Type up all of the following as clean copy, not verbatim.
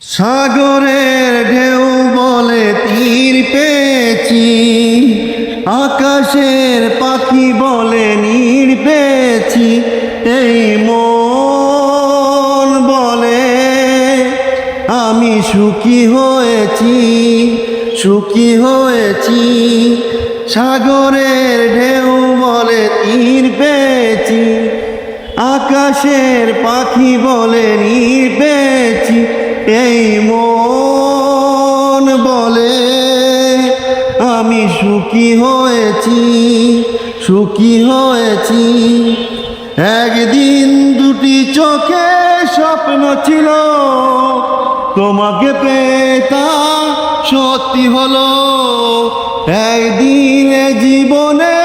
সাগরের ঢেউ বলে তীর পেয়েছি, আকাশের পাখি বলে নীড় পেয়েছি। এই মন বলে আমি সুখী হয়েছি, সুখী হয়েছি। সাগরের ঢেউ বলে তীর পেয়েছি, আকাশের পাখি বলে নীড় পেয়েছি। এই মন বলে আমি সুখী হয়েছি, সুখী হয়েছি। একদিন দুটি চোখে স্বপ্ন ছিল, তোমাকে পেয়ে তা সত্যি হলো। একদিন জীবনে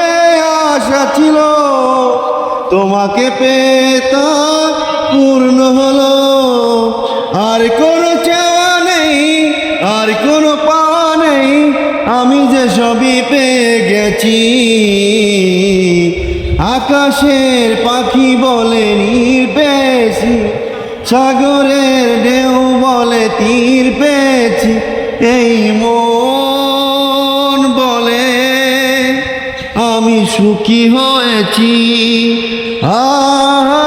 আশা ছিল, তোমাকে পেয়ে তা পূর্ণ হলো। আর কোনো চাওয়া নেই, আর কোনো পাওয়া নেই, আমি যে সবই পেয়ে গেছি। আকাশের পাখি বলে নীড় পেয়েছি, সাগরের ঢেউ বলে তীর পেয়েছি। এই মন বলে আমি সুখী হয়েছি। আহা